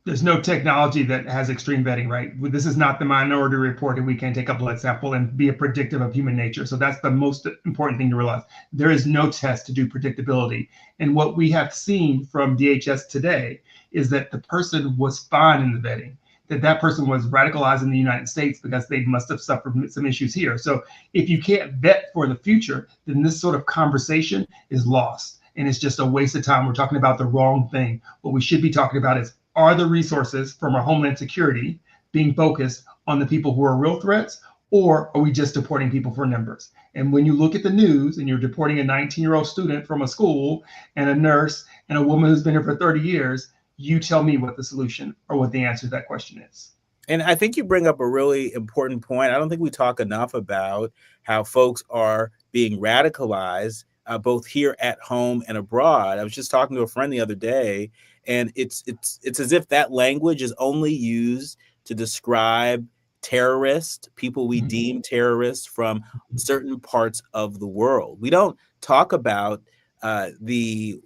There's no technology that has extreme vetting, right? This is not the Minority Report, and we can take a blood sample and be a predictive of human nature. So that's the most important thing to realize. There is no test to do predictability. And what we have seen from DHS today is that the person was fine in the vetting, that person was radicalized in the United States because they must have suffered some issues here. So if you can't vet for the future, then this sort of conversation is lost. And it's just a waste of time. We're talking about the wrong thing. What we should be talking about is, are the resources from our Homeland Security being focused on the people who are real threats, or are we just deporting people for numbers? And when you look at the news and you're deporting a 19-year-old student from a school and a nurse and a woman who's been here for 30 years, you tell me what the solution or what the answer to that question is. And I think you bring up a really important point. I don't think we talk enough about how folks are being radicalized both here at home and abroad. I was just talking to a friend the other day, and it's as if that language is only used to describe terrorists, people we deem terrorists from certain parts of the world. We don't talk about the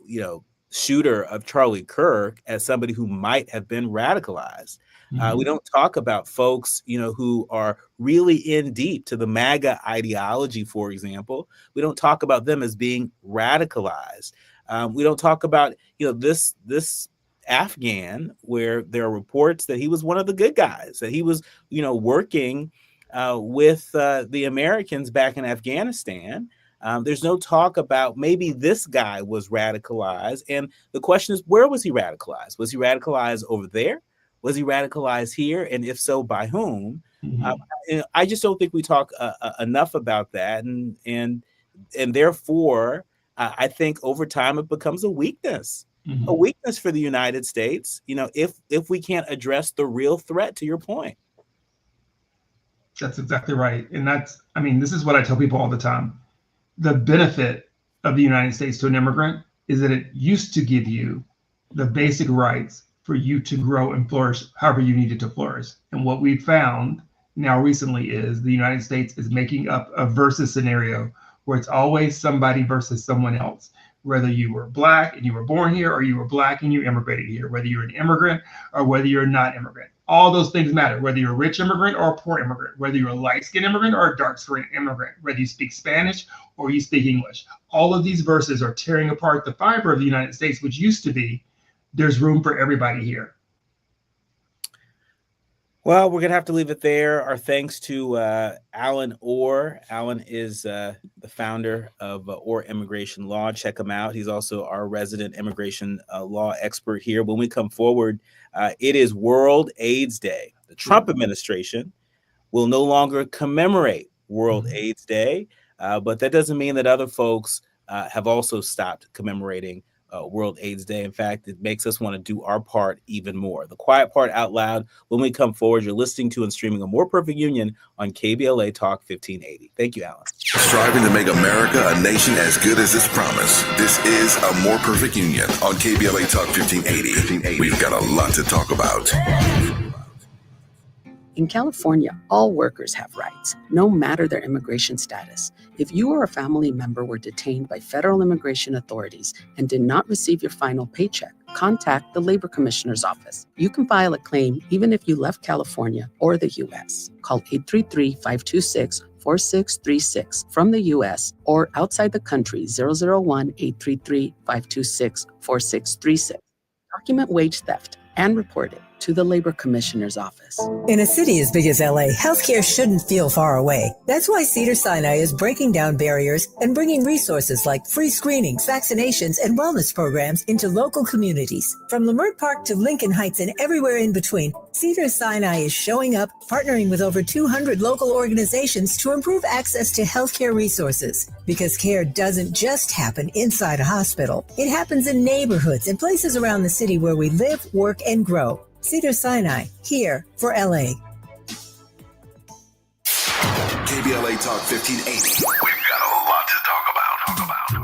shooter of Charlie Kirk as somebody who might have been radicalized. We don't talk about folks, who are really in deep to the MAGA ideology, for example. We don't talk about them as being radicalized. We don't talk about, this Afghan where there are reports that he was one of the good guys, that he was, working with the Americans back in Afghanistan. There's no talk about maybe this guy was radicalized. And the question is, where was he radicalized? Was he radicalized over there? Was he radicalized here? And if so, by whom? I just don't think we talk enough about that. And therefore, I think over time it becomes a weakness for the United States, if we can't address the real threat, to your point. That's exactly right. And this is what I tell people all the time. The benefit of the United States to an immigrant is that it used to give you the basic rights for you to grow and flourish however you needed to flourish. And what we've found now recently is the United States is making up a versus scenario where it's always somebody versus someone else. Whether you were Black and you were born here, or you were Black and you immigrated here, whether you're an immigrant or whether you're not immigrant. All those things matter, whether you're a rich immigrant or a poor immigrant, whether you're a light-skinned immigrant or a dark-skinned immigrant, whether you speak Spanish or you speak English. All of these verses are tearing apart the fiber of the United States, which used to be, there's room for everybody here. Well, we're going to have to leave it there. Our thanks to Alan Orr. Alan is the founder of Orr Immigration Law. Check him out. He's also our resident immigration law expert here. When we come forward, it is World AIDS Day. The Trump administration will no longer commemorate World AIDS Day, but that doesn't mean that other folks have also stopped commemorating World AIDS Day. In fact, it makes us want to do our part even more. The quiet part out loud when we come forward. You're listening to and streaming A More Perfect Union on KBLA Talk 1580. Thank you, Alan. Striving to make America a nation as good as its promise. This is A More Perfect Union on KBLA Talk 1580. We've got a lot to talk about. In California, all workers have rights, no matter their immigration status. If you or a family member were detained by federal immigration authorities and did not receive your final paycheck, contact the Labor Commissioner's office. You can file a claim even if you left California or the U.S. Call 833-526-4636 from the U.S. or outside the country 001-833-526-4636. Document wage theft and report it to the Labor Commissioner's office. In a city as big as LA, healthcare shouldn't feel far away. That's why Cedars-Sinai is breaking down barriers and bringing resources like free screenings, vaccinations, and wellness programs into local communities. From Leimert Park to Lincoln Heights and everywhere in between, Cedars-Sinai is showing up, partnering with over 200 local organizations to improve access to healthcare resources. Because care doesn't just happen inside a hospital. It happens in neighborhoods and places around the city where we live, work, and grow. Cedars-Sinai, here for LA. KBLA Talk 1580. We've got a lot to talk about.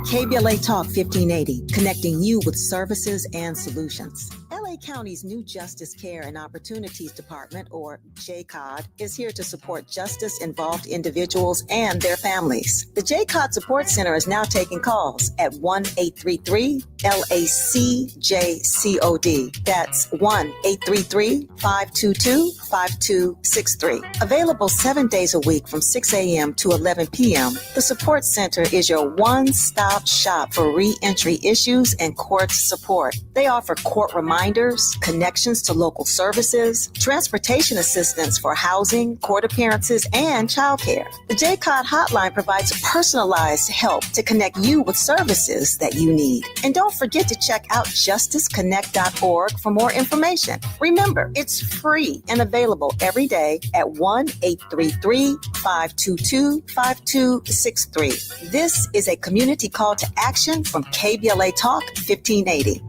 KBLA Talk 1580, connecting you with services and solutions. LA County's new Justice Care and Opportunities Department, or JCOD, is here to support justice-involved individuals and their families. The JCOD Support Center is now taking calls at 1-833-LACJCOD. That's 1-833-522-5263. Available 7 days a week from 6 a.m. to 11 p.m., the Support Center is your one-stop shop for re-entry issues and court support. They offer court reminders, connections to local services, transportation assistance for housing, court appearances, and childcare. The JCOD hotline provides personalized help to connect you with services that you need. And don't forget to check out justiceconnect.org for more information. Remember, it's free and available every day at 1-833-522-5263. This is a community call to action from KBLA Talk 1580.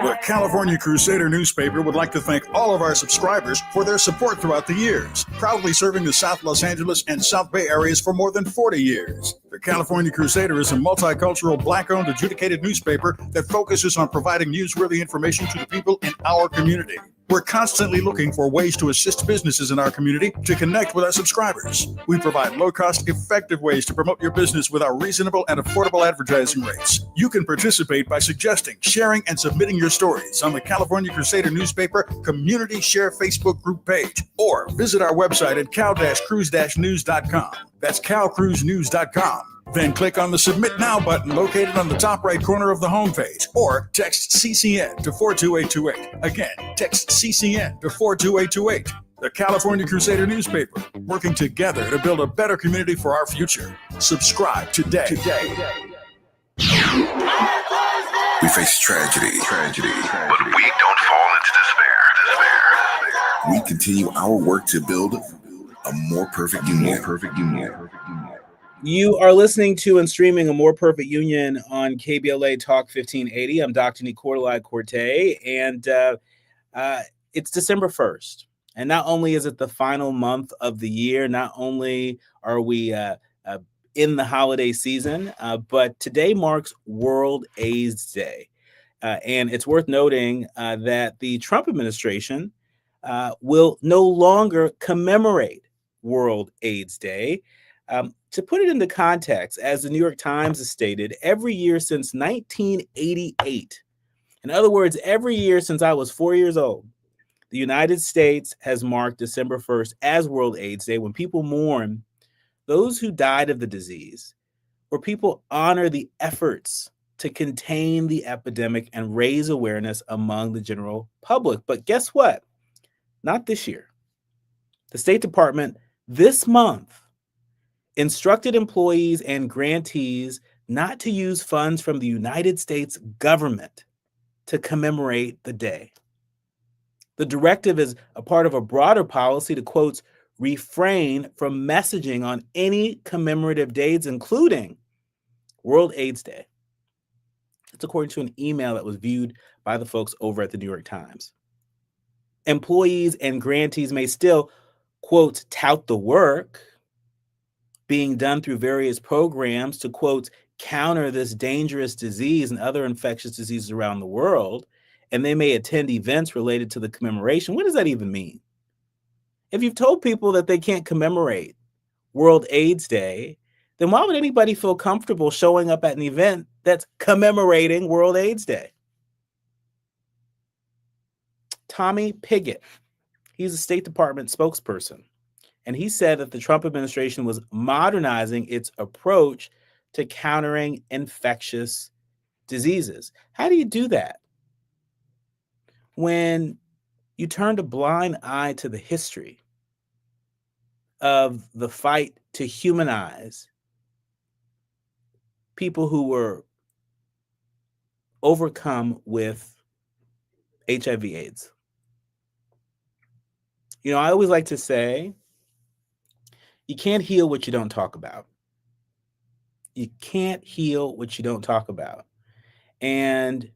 The California Crusader newspaper would like to thank all of our subscribers for their support throughout the years, proudly serving the South Los Angeles and South Bay areas for more than 40 years. The California Crusader is a multicultural, Black-owned, adjudicated newspaper that focuses on providing newsworthy information to the people in our community. We're constantly looking for ways to assist businesses in our community to connect with our subscribers. We provide low-cost, effective ways to promote your business with our reasonable and affordable advertising rates. You can participate by suggesting, sharing, and submitting your stories on the California Crusader newspaper Community Share Facebook group page, or visit our website at cal-cruise-news.com. That's calcruisenews.com. Then click on the Submit Now button located on the top right corner of the homepage, or text CCN to 42828. Again, text CCN to 42828. The California Crusader newspaper, working together to build a better community for our future. Subscribe today. We face tragedy, but we don't fall into despair. We continue our work to build a more perfect union. You are listening to and streaming A More Perfect Union on KBLA Talk 1580. I'm Dr. Nii-Quartelai Quartey, and it's December 1st. And not only is it the final month of the year, not only are we in the holiday season, but today marks World AIDS Day. And it's worth noting that the Trump administration will no longer commemorate World AIDS Day. To put it into context, as the New York Times has stated, every year since 1988, in other words, every year since I was 4 years old, the United States has marked December 1st as World AIDS Day, when people mourn those who died of the disease, where people honor the efforts to contain the epidemic and raise awareness among the general public. But guess what? Not this year. The State Department this month instructed employees and grantees not to use funds from the United States government to commemorate the day. The directive is a part of a broader policy to, quote, refrain from messaging on any commemorative dates, including World AIDS Day. It's according to an email that was viewed by the folks over at the New York Times. Employees and grantees may still, quote, tout the work being done through various programs to, quote, counter this dangerous disease and other infectious diseases around the world, and they may attend events related to the commemoration. What does that even mean? If you've told people that they can't commemorate World AIDS Day, then why would anybody feel comfortable showing up at an event that's commemorating World AIDS Day? Tommy Pigott, he's a State Department spokesperson, and he said that the Trump administration was modernizing its approach to countering infectious diseases. How do you do that when you turned a blind eye to the history of the fight to humanize people who were overcome with HIV/AIDS? You know, I always like to say, you can't heal what you don't talk about. You can't heal what you don't talk about. And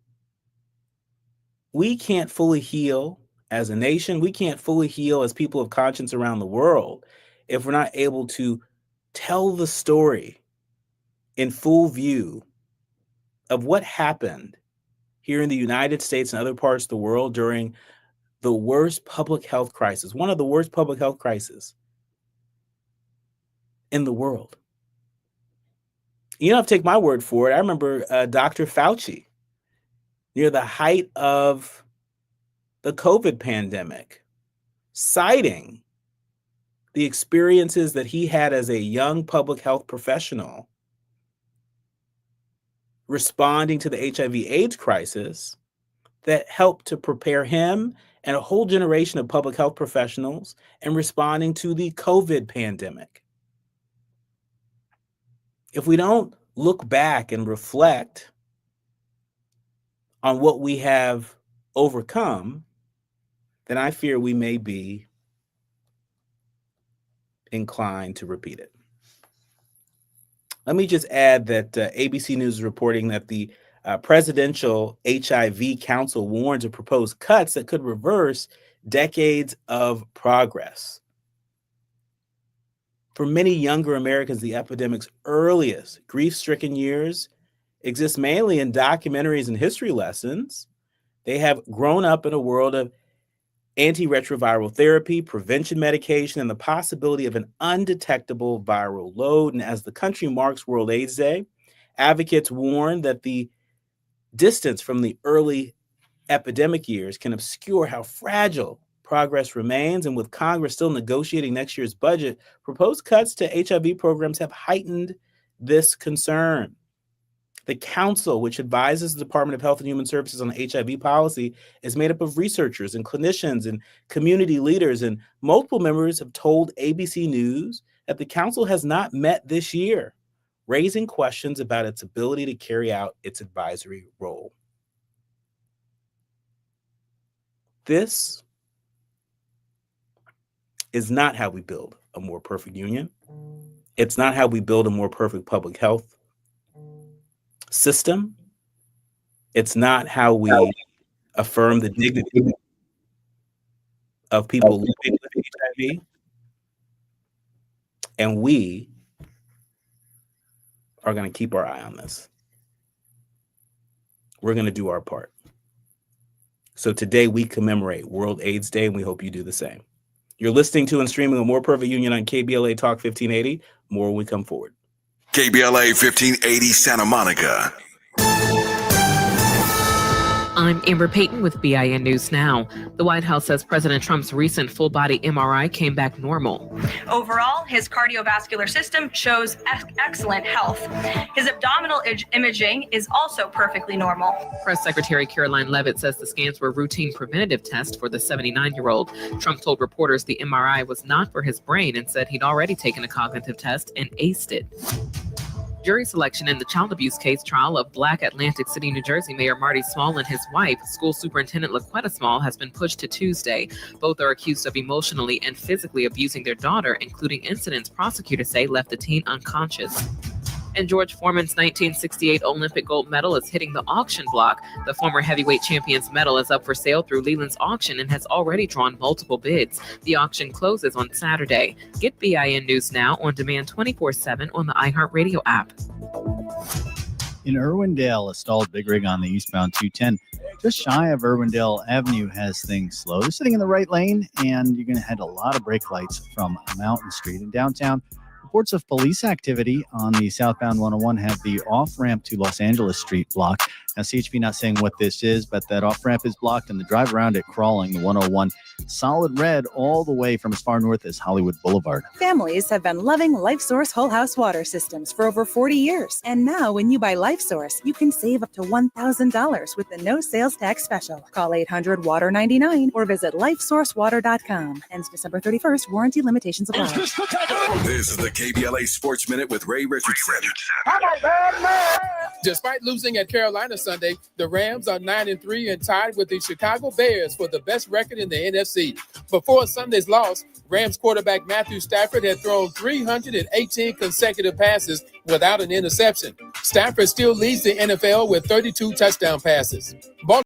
we can't fully heal as a nation. We can't fully heal as people of conscience around the world if we're not able to tell the story in full view of what happened here in the United States and other parts of the world during the worst public health crisis, one of the worst public health crises in the world. You don't have to take my word for it. I remember Dr. Fauci, near the height of the COVID pandemic, citing the experiences that he had as a young public health professional responding to the HIV/AIDS crisis that helped to prepare him and a whole generation of public health professionals in responding to the COVID pandemic. If we don't look back and reflect on what we have overcome, then I fear we may be inclined to repeat it. Let me just add that ABC News is reporting that the Presidential HIV Council warns of proposed cuts that could reverse decades of progress. For many younger Americans, the epidemic's earliest grief-stricken years exist mainly in documentaries and history lessons. They have grown up in a world of antiretroviral therapy, prevention medication, and the possibility of an undetectable viral load. And as the country marks World AIDS Day, advocates warn that the distance from the early epidemic years can obscure how fragile progress remains. And with Congress still negotiating next year's budget, proposed cuts to HIV programs have heightened this concern. The council, which advises the Department of Health and Human Services on HIV policy, is made up of researchers and clinicians and community leaders, and multiple members have told ABC News that the council has not met this year, raising questions about its ability to carry out its advisory role. This is not how we build a more perfect union. It's not how we build a more perfect public health system. It's not how we affirm the dignity of people living with HIV. And we are going to keep our eye on this. We're going to do our part. So today we commemorate World AIDS Day, and we hope you do the same. You're listening to and streaming A More Perfect Union on KBLA Talk 1580. More when we come forward. KBLA 1580 Santa Monica. I'm Amber Payton with BIN News Now. The White House says President Trump's recent full-body MRI came back normal. Overall, his cardiovascular system shows excellent health. His abdominal imaging is also perfectly normal. Press Secretary Caroline Leavitt says the scans were routine preventative tests for the 79-year-old. Trump told reporters the MRI was not for his brain and said he'd already taken a cognitive test and aced it. Jury selection in the child abuse case trial of Black Atlantic City, New Jersey Mayor Marty Small and his wife, School Superintendent LaQuetta Small, has been pushed to Tuesday. Both are accused of emotionally and physically abusing their daughter, including incidents prosecutors say left the teen unconscious. And George Foreman's 1968 Olympic gold medal is hitting the auction block. The former heavyweight champion's medal is up for sale through Leland's auction and has already drawn multiple bids. The auction closes on Saturday. Get BIN News Now on demand 24/7 on the iHeartRadio app. In Irwindale, a stalled big rig on the eastbound 210 just shy of Irwindale Avenue has things slow. They're sitting in the right lane, and you're going to head a lot of brake lights from Mountain Street. In downtown, reports of police activity on the southbound 101 have the off-ramp to Los Angeles Street blocked. Now, CHP not saying what this is, but that off-ramp is blocked, and the drive around it crawling, the 101, solid red all the way from as far north as Hollywood Boulevard. Families have been loving LifeSource Whole House Water Systems for over 40 years. And now when you buy LifeSource, you can save up to $1,000 with the no sales tax special. Call 800-WATER-99 or visit lifesourcewater.com. Ends December 31st. Warranty limitations apply. This is the KBLA Sports Minute with Ray Richardson. Despite losing at Carolina Sunday, the Rams are 9-3 and tied with the Chicago Bears for the best record in the NFC. Before Sunday's loss, Rams quarterback Matthew Stafford had thrown 318 consecutive passes without an interception. Stafford still leads the NFL with 32 touchdown passes.